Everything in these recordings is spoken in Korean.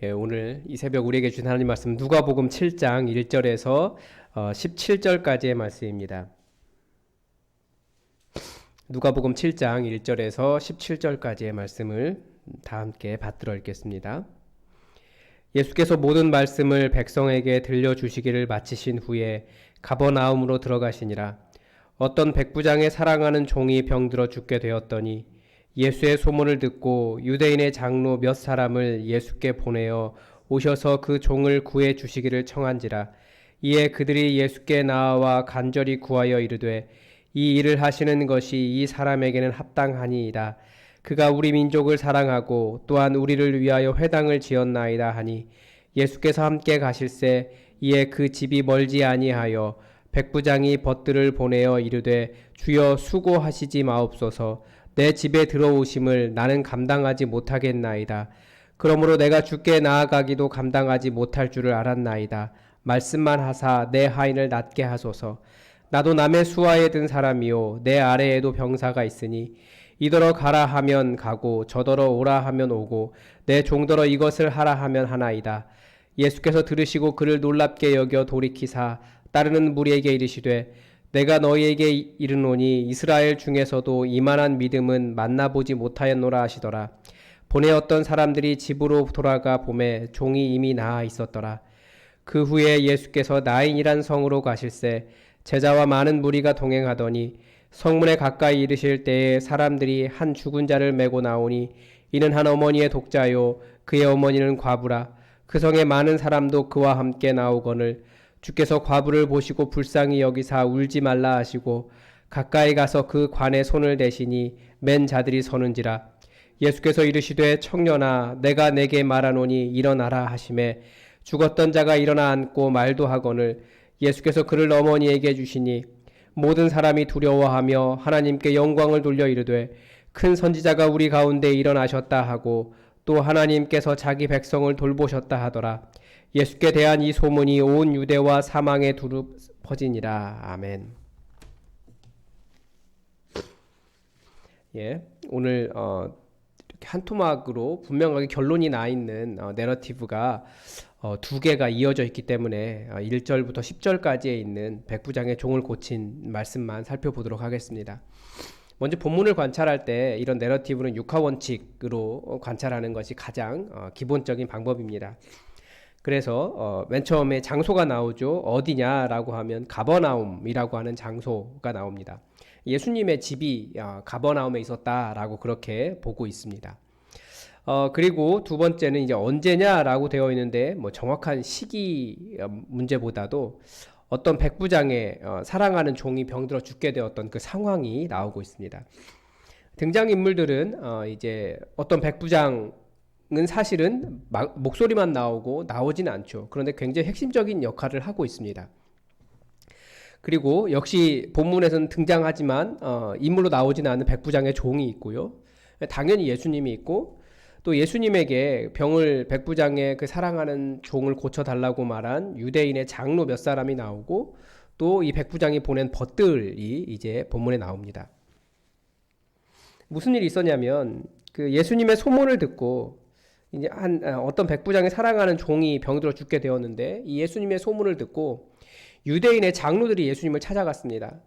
오늘 이 새벽 우리에게 주신 하나님 말씀 누가복음 7장 1절에서 17절까지의 말씀입니다. 누가복음 7장 1절에서 17절까지의 말씀을 다 함께 받들어 읽겠습니다. 예수께서 모든 말씀을 백성에게 들려주시기를 마치신 후에 가버나움으로 들어가시니라. 어떤 백부장의 사랑하는 종이 병들어 죽게 되었더니 예수의 소문을 듣고 유대인의 장로 몇 사람을 예수께 보내어 오셔서 그 종을 구해 주시기를 청한지라. 이에 그들이 예수께 나아와 간절히 구하여 이르되 이 일을 하시는 것이 이 사람에게는 합당하니이다. 그가 우리 민족을 사랑하고 또한 우리를 위하여 회당을 지었나이다 하니 예수께서 함께 가실새 이에 그 집이 멀지 아니하여 백부장이 벗들을 보내어 이르되 주여 수고하시지 마옵소서. 내 집에 들어오심을 나는 감당하지 못하겠나이다. 그러므로 내가 주께 나아가기도 감당하지 못할 줄을 알았나이다. 말씀만 하사 내 하인을 낫게 하소서. 나도 남의 수하에 든 사람이요 내 아래에도 병사가 있으니 이더러 가라 하면 가고 저더러 오라 하면 오고 내 종더러 이것을 하라 하면 하나이다. 예수께서 들으시고 그를 놀랍게 여겨 돌이키사 따르는 무리에게 이르시되 내가 너희에게 이르노니 이스라엘 중에서도 이만한 믿음은 만나보지 못하였노라 하시더라. 보내었던 사람들이 집으로 돌아가 보매 종이 이미 나아 있었더라. 그 후에 예수께서 나인이란 성으로 가실새 제자와 많은 무리가 동행하더니 성문에 가까이 이르실 때에 사람들이 한 죽은 자를 메고 나오니 이는 한 어머니의 독자요 그의 어머니는 과부라. 그 성에 많은 사람도 그와 함께 나오거늘 주께서 과부를 보시고 불쌍히 여기사 울지 말라 하시고 가까이 가서 그 관에 손을 대시니 맨 자들이 서는지라. 예수께서 이르시되 청년아 내가 내게 말하노니 일어나라 하시매 죽었던 자가 일어나 앉고 말도 하거늘 예수께서 그를 어머니에게 주시니 모든 사람이 두려워하며 하나님께 영광을 돌려 이르되 큰 선지자가 우리 가운데 일어나셨다 하고 또 하나님께서 자기 백성을 돌보셨다 하더라. 예수께 대한 이 소문이 온 유대와 사망에 두루 퍼지니라. 아멘. 오늘 이렇게 한 토막으로 분명하게 결론이 나 있는 내러티브가 두 개가 이어져 있기 때문에 1절부터 10절까지에 있는 백부장의 종을 고친 말씀만 살펴보도록 하겠습니다. 먼저 본문을 관찰할 때 이런 내러티브는 육하 원칙으로 관찰하는 것이 가장 기본적인 방법입니다. 그래서 맨 처음에 장소가 나오죠. 어디냐라고 하면 가버나움이라고 하는 장소가 나옵니다. 예수님의 집이 가버나움에 있었다라고 그렇게 보고 있습니다. 그리고 두 번째는 이제 언제냐라고 되어 있는데 뭐 정확한 시기 문제보다도 어떤 백부장의 사랑하는 종이 병들어 죽게 되었던 그 상황이 나오고 있습니다. 등장인물들은 이제 어떤 백부장은 사실은 목소리만 나오고 나오지는 않죠. 그런데 굉장히 핵심적인 역할을 하고 있습니다. 그리고 역시 본문에서는 등장하지만 인물로 나오지는 않는 백부장의 종이 있고요. 당연히 예수님이 있고 또 예수님에게 병을 백부장의 그 사랑하는 종을 고쳐달라고 말한 유대인의 장로 몇 사람이 나오고 또 이 백부장이 보낸 벗들이 이제 본문에 나옵니다. 무슨 일이 있었냐면 그 예수님의 소문을 듣고 이제 어떤 백부장의 사랑하는 종이 병들어 죽게 되었는데 이 예수님의 소문을 듣고 유대인의 장로들이 예수님을 찾아갔습니다.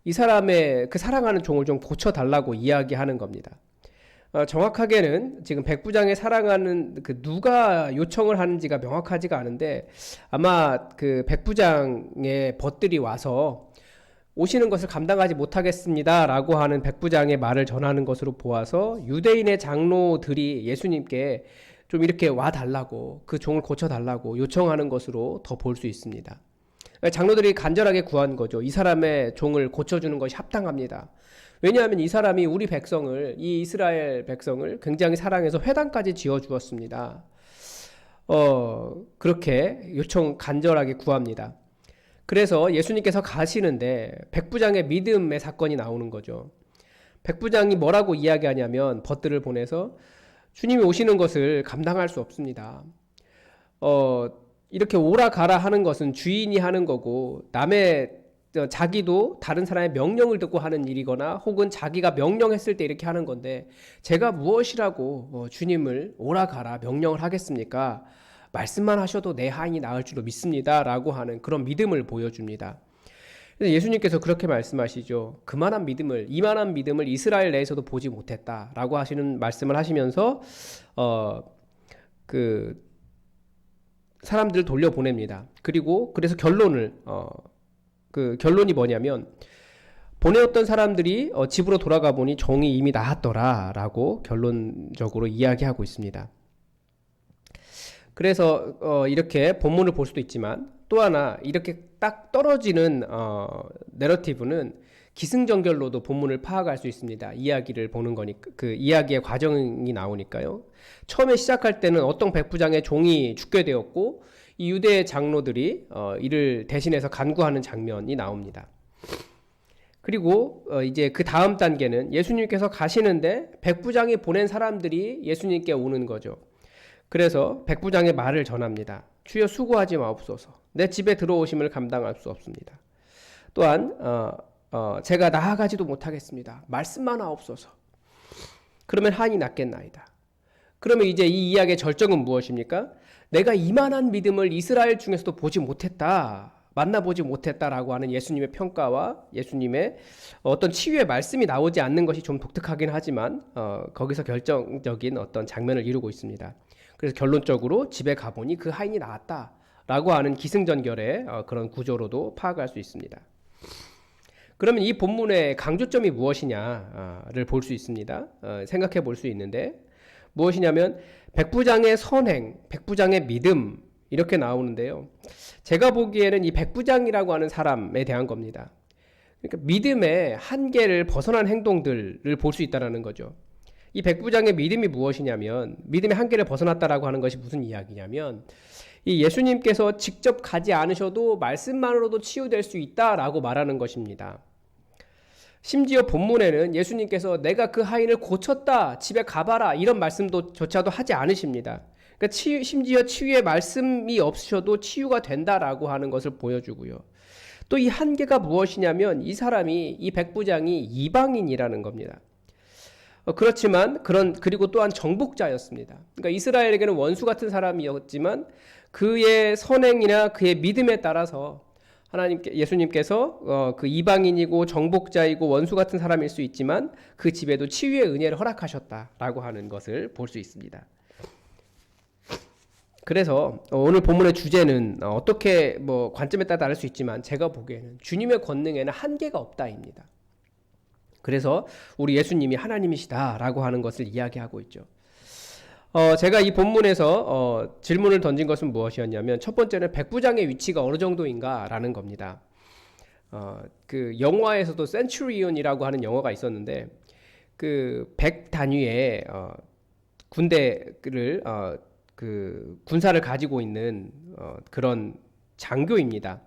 이 사람의 그 사랑하는 종을 좀 고쳐달라고 이야기하는 겁니다. 정확하게는 지금 백부장의 사랑하는 그 누가 요청을 하는지가 명확하지가 않은데 아마 그 백부장의 벗들이 와서 오시는 것을 감당하지 못하겠습니다 라고 하는 백부장의 말을 전하는 것으로 보아서 유대인의 장로들이 예수님께 좀 이렇게 와달라고 그 종을 고쳐달라고 요청하는 것으로 더 볼 수 있습니다. 장로들이 간절하게 구한 거죠. 이 사람의 종을 고쳐주는 것이 합당합니다. 왜냐하면 이 사람이 우리 백성을, 이 이스라엘 백성을 굉장히 사랑해서 회당까지 지어주었습니다. 그렇게 간절하게 구합니다. 그래서 예수님께서 가시는데 백부장의 믿음의 사건이 나오는 거죠. 백부장이 뭐라고 이야기하냐면 벗들을 보내서 주님이 오시는 것을 감당할 수 없습니다. 이렇게 오라 가라 하는 것은 주인이 하는 거고 남의 자기도 다른 사람의 명령을 듣고 하는 일이거나 혹은 자기가 명령했을 때 이렇게 하는 건데 제가 무엇이라고 주님을 오라 가라 명령을 하겠습니까? 말씀만 하셔도 내 하인이 나을 줄로 믿습니다 라고 하는 그런 믿음을 보여줍니다. 예수님께서 그렇게 말씀하시죠. 이만한 믿음을 이스라엘 내에서도 보지 못했다 라고 하시는 말씀을 하시면서 그 사람들을 돌려보냅니다. 그리고 그래서 결론이 뭐냐면 보내었던 사람들이 집으로 돌아가 보니 종이 이미 나았더라 라고 결론적으로 이야기하고 있습니다. 그래서 이렇게 본문을 볼 수도 있지만 또 하나 이렇게 딱 떨어지는 내러티브는 기승전결로도 본문을 파악할 수 있습니다. 이야기를 보는 거니까 그 이야기의 과정이 나오니까요. 처음에 시작할 때는 어떤 백부장의 종이 죽게 되었고 이 유대 장로들이 이를 대신해서 간구하는 장면이 나옵니다. 그리고 이제 그 다음 단계는 예수님께서 가시는데 백부장이 보낸 사람들이 예수님께 오는 거죠. 그래서 백부장의 말을 전합니다. 주여 수고하지 마옵소서. 내 집에 들어오심을 감당할 수 없습니다. 또한 제가 나아가지도 못하겠습니다. 말씀만 하옵소서. 그러면 한이 낫겠나이다. 그러면 이제 이 이야기의 절정은 무엇입니까? 내가 이만한 믿음을 이스라엘 중에서도 만나보지 못했다라고 하는 예수님의 평가와 예수님의 어떤 치유의 말씀이 나오지 않는 것이 좀 독특하긴 하지만 거기서 결정적인 어떤 장면을 이루고 있습니다. 그래서 결론적으로 집에 가보니 그 하인이 나았다라고 하는 기승전결의 그런 구조로도 파악할 수 있습니다. 그러면 이 본문의 강조점이 무엇이냐를 볼 수 있습니다. 생각해 볼 수 있는데 무엇이냐면 백부장의 선행, 백부장의 믿음 이렇게 나오는데요. 제가 보기에는 이 백부장이라고 하는 사람에 대한 겁니다. 그러니까 믿음의 한계를 벗어난 행동들을 볼 수 있다는 거죠. 이 백부장의 믿음이 무엇이냐면 믿음의 한계를 벗어났다라고 하는 것이 무슨 이야기냐면 이 예수님께서 직접 가지 않으셔도 말씀만으로도 치유될 수 있다라고 말하는 것입니다. 심지어 본문에는 예수님께서 내가 그 하인을 고쳤다, 집에 가봐라 이런 말씀조차도 하지 않으십니다. 그러니까 심지어 치유의 말씀이 없으셔도 치유가 된다라고 하는 것을 보여주고요. 또 이 한계가 무엇이냐면 이 백부장이 이방인이라는 겁니다. 그렇지만 그리고 또한 정복자였습니다. 그러니까 이스라엘에게는 원수 같은 사람이었지만 그의 선행이나 그의 믿음에 따라서 예수님께서 그 이방인이고 정복자이고 원수 같은 사람일 수 있지만 그 집에도 치유의 은혜를 허락하셨다라고 하는 것을 볼 수 있습니다. 그래서 오늘 본문의 주제는 어떻게 관점에 따라 다를 수 있지만 제가 보기에는 주님의 권능에는 한계가 없다입니다. 그래서 우리 예수님이 하나님이시다라고 하는 것을 이야기하고 있죠. 제가 이 본문에서 질문을 던진 것은 무엇이었냐면 첫 번째는 백부장의 위치가 어느 정도인가라는 겁니다. 그 영화에서도 센츄리온이라고 하는 영화가 있었는데 그 100 단위의 군대를 그 군사를 가지고 있는 그런 장교입니다.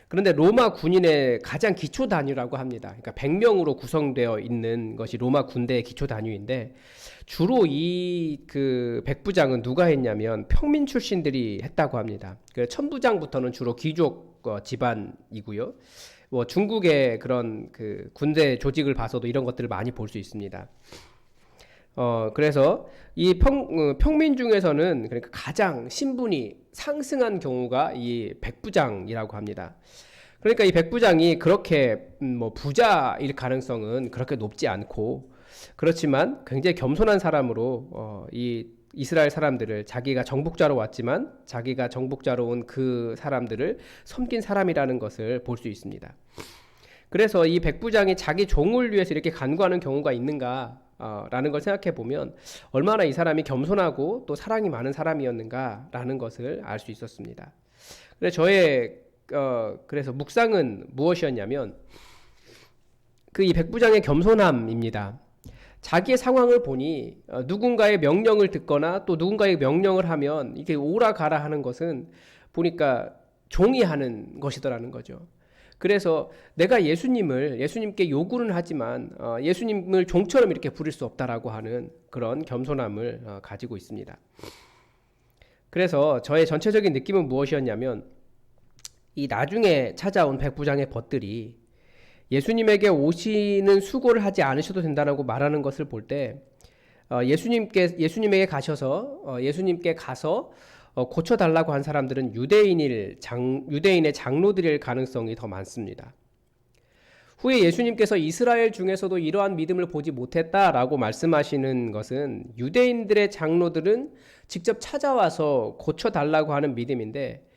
그런데 로마 군인의 가장 기초 단위라고 합니다. 그러니까 100명으로 구성되어 있는 것이 로마 군대의 기초 단위인데 주로 이 그 백부장은 누가 했냐면 평민 출신들이 했다고 합니다. 그래서 천부장부터는 주로 귀족 집안이고요. 중국의 그런 그 군대 조직을 봐서도 이런 것들을 많이 볼 수 있습니다. 그래서 이 평민 중에서는 그러니까 가장 신분이 상승한 경우가 이 백부장이라고 합니다. 그러니까 이 백부장이 그렇게 부자일 가능성은 그렇게 높지 않고 그렇지만 굉장히 겸손한 사람으로 이 이스라엘 사람들을 자기가 정복자로 왔지만 자기가 정복자로 온 그 사람들을 섬긴 사람이라는 것을 볼 수 있습니다. 그래서 이 백부장이 자기 종을 위해서 이렇게 간구하는 경우가 있는가 라는 걸 생각해 보면 얼마나 이 사람이 겸손하고 또 사랑이 많은 사람이었는가 라는 것을 알 수 있었습니다. 그래서 묵상은 무엇이었냐면 그 이 백부장의 겸손함입니다. 자기의 상황을 보니 누군가의 명령을 듣거나 또 누군가의 명령을 하면 이게 오라 가라 하는 것은 보니까 종이 하는 것이더라는 거죠. 그래서 내가 예수님께 요구는 하지만 예수님을 종처럼 이렇게 부릴 수 없다라고 하는 그런 겸손함을 가지고 있습니다. 그래서 저의 전체적인 느낌은 무엇이었냐면 이 나중에 찾아온 백부장의 벗들이 예수님에게 오시는 수고를 하지 않으셔도 된다고 말하는 것을 볼 때 예수님에게 가서 고쳐달라고 한 사람들은 유대인의 장로들일 가능성이 더 많습니다. 후에 예수님께서 이스라엘 중에서도 이러한 믿음을 보지 못했다라고 말씀하시는 것은 유대인들의 장로들은 직접 찾아와서 고쳐달라고 하는 믿음인데,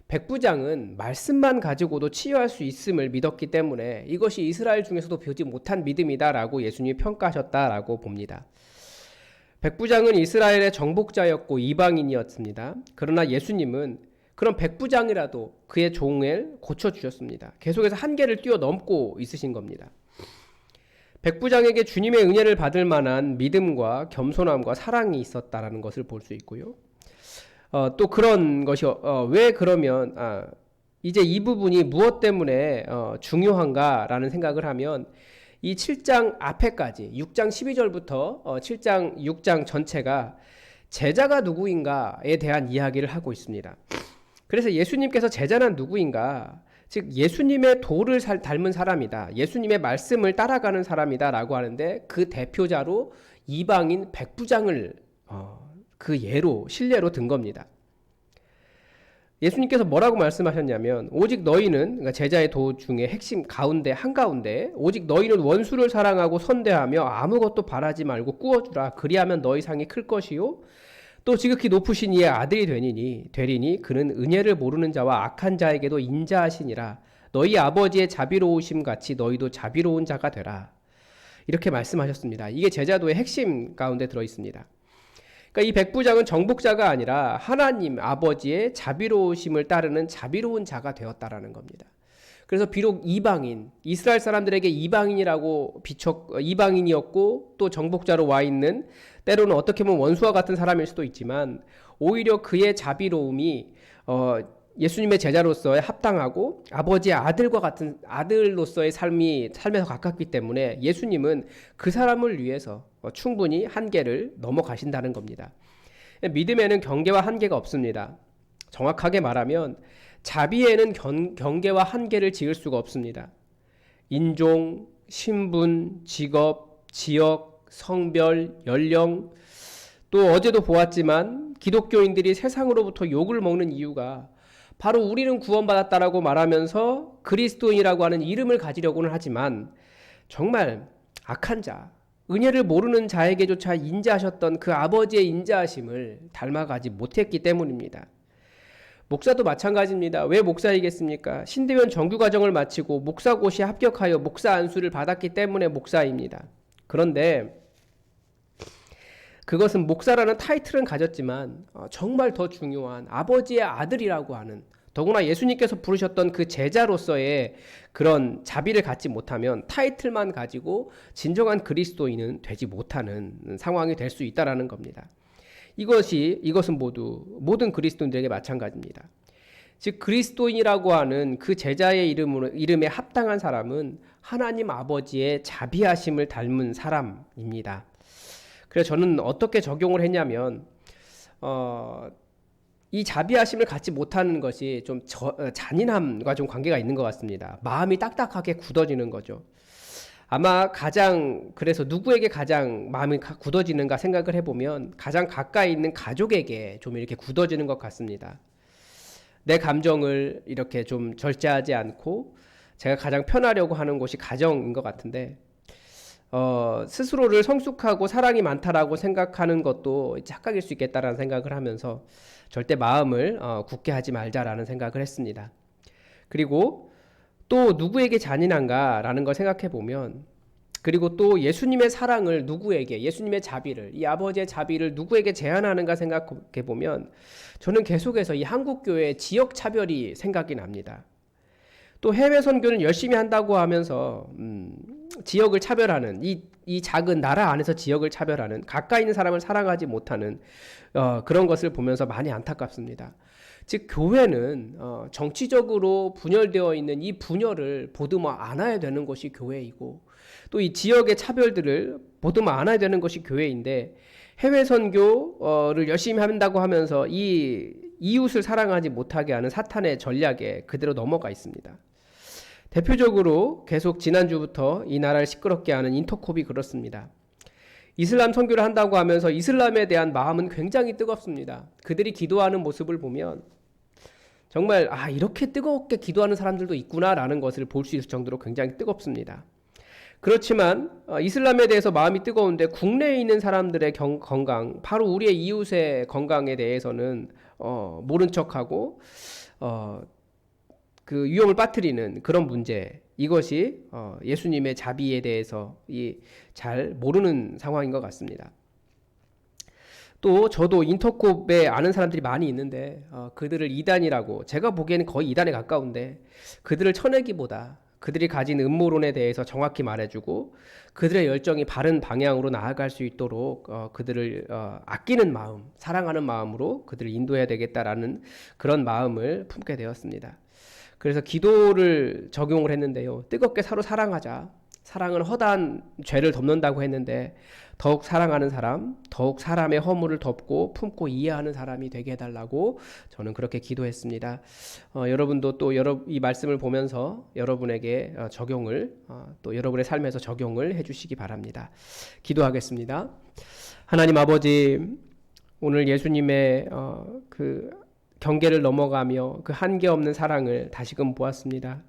백부장은 말씀만 가지고도 치유할 수 있음을 믿었기 때문에 이것이 이스라엘 중에서도 보지 못한 믿음이다라고 예수님이 평가하셨다라고 봅니다. 백부장은 이스라엘의 정복자였고 이방인이었습니다. 그러나 예수님은 그런 백부장이라도 그의 종을 고쳐주셨습니다. 계속해서 한계를 뛰어넘고 있으신 겁니다. 백부장에게 주님의 은혜를 받을 만한 믿음과 겸손함과 사랑이 있었다라는 것을 볼 수 있고요. 또 그런 것이 왜 그러면 이제 이 부분이 무엇 때문에 중요한가라는 생각을 하면 이 7장 앞에까지 6장 12절부터 7장 6장 전체가 제자가 누구인가에 대한 이야기를 하고 있습니다. 그래서 예수님께서 제자는 누구인가, 즉 예수님의 도를 닮은 사람이다, 예수님의 말씀을 따라가는 사람이다 라고 하는데, 그 대표자로 이방인 백부장을 그 예로 실례로 든 겁니다. 예수님께서 뭐라고 말씀하셨냐면, 오직 너희는, 그러니까 제자의 도 중에 핵심 한가운데 오직 너희는 원수를 사랑하고 선대하며 아무것도 바라지 말고 꾸어주라. 그리하면 너희 상이 클 것이요 또 지극히 높으신 이의 아들이 되리니 그는 은혜를 모르는 자와 악한 자에게도 인자하시니라. 너희 아버지의 자비로우심 같이 너희도 자비로운 자가 되라. 이렇게 말씀하셨습니다. 이게 제자도의 핵심 가운데 들어있습니다. 그러니까 이 백부장은 정복자가 아니라 하나님 아버지의 자비로우심을 따르는 자비로운 자가 되었다라는 겁니다. 그래서 비록 이스라엘 사람들에게 이방인이었고 또 정복자로 와 있는, 때로는 어떻게 보면 원수와 같은 사람일 수도 있지만, 오히려 그의 자비로움이 예수님의 제자로서의 합당하고 아버지의 아들과 같은 아들로서의 삶에서 가깝기 때문에 예수님은 그 사람을 위해서 충분히 한계를 넘어가신다는 겁니다. 믿음에는 경계와 한계가 없습니다. 정확하게 말하면 자비에는 경계와 한계를 지을 수가 없습니다. 인종, 신분, 직업, 지역, 성별, 연령, 또 어제도 보았지만 기독교인들이 세상으로부터 욕을 먹는 이유가 바로 우리는 구원받았다라고 말하면서 그리스도인이라고 하는 이름을 가지려고는 하지만 정말 악한 자, 은혜를 모르는 자에게조차 인자하셨던 그 아버지의 인자하심을 닮아가지 못했기 때문입니다. 목사도 마찬가지입니다. 왜 목사이겠습니까? 신대원 정규과정을 마치고 목사고시에 합격하여 목사 안수를 받았기 때문에 목사입니다. 그런데 그것은 목사라는 타이틀은 가졌지만 정말 더 중요한 아버지의 아들이라고 하는, 더구나 예수님께서 부르셨던 그 제자로서의 그런 자비를 갖지 못하면 타이틀만 가지고 진정한 그리스도인은 되지 못하는 상황이 될 수 있다는 겁니다. 이것은 모든 그리스도인들에게 마찬가지입니다. 즉 그리스도인이라고 하는 그 제자의 이름에 합당한 사람은 하나님 아버지의 자비하심을 닮은 사람입니다. 그래서 저는 어떻게 적용을 했냐면 이 자비하심을 갖지 못하는 것이 좀 잔인함과 좀 관계가 있는 것 같습니다. 마음이 딱딱하게 굳어지는 거죠. 아마 그래서 누구에게 가장 마음이 굳어지는가 생각을 해보면 가장 가까이 있는 가족에게 좀 이렇게 굳어지는 것 같습니다. 내 감정을 이렇게 좀 절제하지 않고 제가 가장 편하려고 하는 곳이 가정인 것 같은데, 스스로를 성숙하고 사랑이 많다라고 생각하는 것도 착각일 수 있겠다라는 생각을 하면서 절대 마음을 굳게 하지 말자라는 생각을 했습니다. 그리고 또 누구에게 잔인한가라는 걸 생각해 보면, 그리고 또 예수님의 사랑을 예수님의 자비를, 이 아버지의 자비를 누구에게 제한하는가 생각해 보면 저는 계속해서 이 한국교회의 지역 차별이 생각이 납니다. 또 해외 선교는 열심히 한다고 하면서 지역을 차별하는, 이 작은 나라 안에서 지역을 차별하는, 가까이 있는 사람을 사랑하지 못하는 그런 것을 보면서 많이 안타깝습니다. 즉 교회는 정치적으로 분열되어 있는 이 분열을 보듬어 안아야 되는 것이 교회이고, 또 이 지역의 차별들을 보듬어 안아야 되는 것이 교회인데, 해외 선교를 열심히 한다고 하면서 이 이웃을 사랑하지 못하게 하는 사탄의 전략에 그대로 넘어가 있습니다. 대표적으로 계속 지난주부터 이 나라를 시끄럽게 하는 인터콥이 그렇습니다. 이슬람 선교를 한다고 하면서 이슬람에 대한 마음은 굉장히 뜨겁습니다. 그들이 기도하는 모습을 보면 정말 이렇게 뜨겁게 기도하는 사람들도 있구나라는 것을 볼 수 있을 정도로 굉장히 뜨겁습니다. 그렇지만 이슬람에 대해서 마음이 뜨거운데 국내에 있는 사람들의 건강, 바로 우리의 이웃의 건강에 대해서는 모른 척하고 그 위험을 빠뜨리는 그런 문제, 이것이 예수님의 자비에 대해서 잘 모르는 상황인 것 같습니다. 또 저도 인터콥에 아는 사람들이 많이 있는데 그들을 이단이라고, 제가 보기에는 거의 이단에 가까운데, 그들을 쳐내기보다 그들이 가진 음모론에 대해서 정확히 말해주고 그들의 열정이 바른 방향으로 나아갈 수 있도록 그들을 아끼는 마음, 사랑하는 마음으로 그들을 인도해야 되겠다라는 그런 마음을 품게 되었습니다. 그래서 기도를 적용을 했는데요. 뜨겁게 서로 사랑하자. 사랑은 허다한 죄를 덮는다고 했는데 더욱 사랑하는 사람, 더욱 사람의 허물을 덮고 품고 이해하는 사람이 되게 해달라고 저는 그렇게 기도했습니다. 여러분도 또 이 말씀을 보면서 여러분에게 적용을 또 여러분의 삶에서 적용을 해주시기 바랍니다. 기도하겠습니다. 하나님 아버지, 오늘 예수님의 그 경계를 넘어가며 그 한계 없는 사랑을 다시금 보았습니다.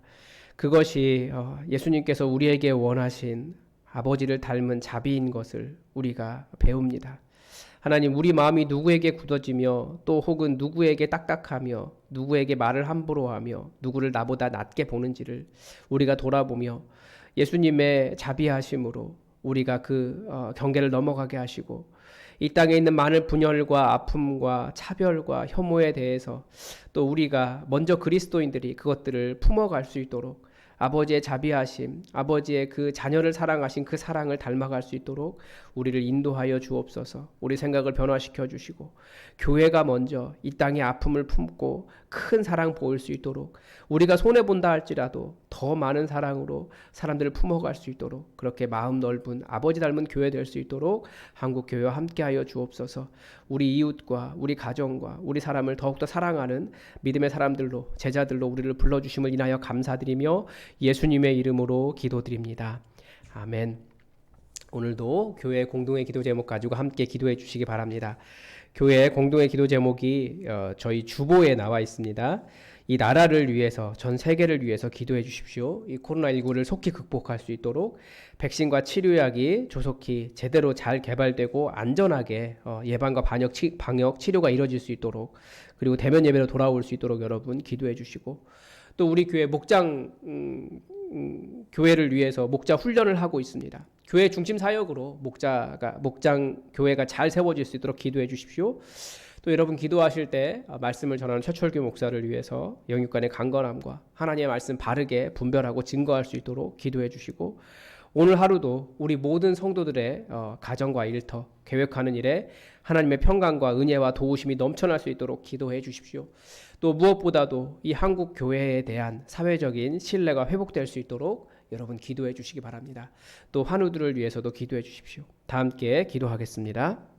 그것이 예수님께서 우리에게 원하신 아버지를 닮은 자비인 것을 우리가 배웁니다. 하나님, 우리 마음이 누구에게 굳어지며 또 혹은 누구에게 딱딱하며 누구에게 말을 함부로 하며 누구를 나보다 낮게 보는지를 우리가 돌아보며 예수님의 자비하심으로 우리가 그 경계를 넘어가게 하시고 이 땅에 있는 많은 분열과 아픔과 차별과 혐오에 대해서 또 우리가 먼저 그리스도인들이 그것들을 품어갈 수 있도록 아버지의 자비하심, 아버지의 그 자녀를 사랑하신 그 사랑을 닮아갈 수 있도록 우리를 인도하여 주옵소서. 우리 생각을 변화시켜 주시고 교회가 먼저 이 땅의 아픔을 품고 큰 사랑 보일 수 있도록, 우리가 손해본다 할지라도 더 많은 사랑으로 사람들을 품어갈 수 있도록, 그렇게 마음 넓은 아버지 닮은 교회 될 수 있도록 한국교회와 함께하여 주옵소서. 우리 이웃과 우리 가정과 우리 사람을 더욱더 사랑하는 믿음의 사람들로, 제자들로 우리를 불러주심을 인하여 감사드리며 예수님의 이름으로 기도드립니다. 아멘. 오늘도 교회 공동의 기도 제목 가지고 함께 기도해 주시기 바랍니다. 교회 공동의 기도 제목이 저희 주보에 나와 있습니다. 이 나라를 위해서, 전 세계를 위해서 기도해 주십시오. 이 코로나19를 속히 극복할 수 있도록 백신과 치료약이 조속히 제대로 잘 개발되고 안전하게 예방과 방역 치료가 이루어질 수 있도록, 그리고 대면 예배로 돌아올 수 있도록 여러분 기도해 주시고, 또 우리 교회 목장 교회를 위해서 목자 훈련을 하고 있습니다. 교회 중심 사역으로 목장 교회가 잘 세워질 수 있도록 기도해 주십시오. 또 여러분 기도하실 때 말씀을 전하는 최철규 목사를 위해서 영육간의 강건함과 하나님의 말씀 바르게 분별하고 증거할 수 있도록 기도해 주시고, 오늘 하루도 우리 모든 성도들의 가정과 일터, 계획하는 일에 하나님의 평강과 은혜와 도우심이 넘쳐날 수 있도록 기도해 주십시오. 또 무엇보다도 이 한국 교회에 대한 사회적인 신뢰가 회복될 수 있도록 여러분 기도해 주시기 바랍니다. 또 환우들을 위해서도 기도해 주십시오. 다 함께 기도하겠습니다.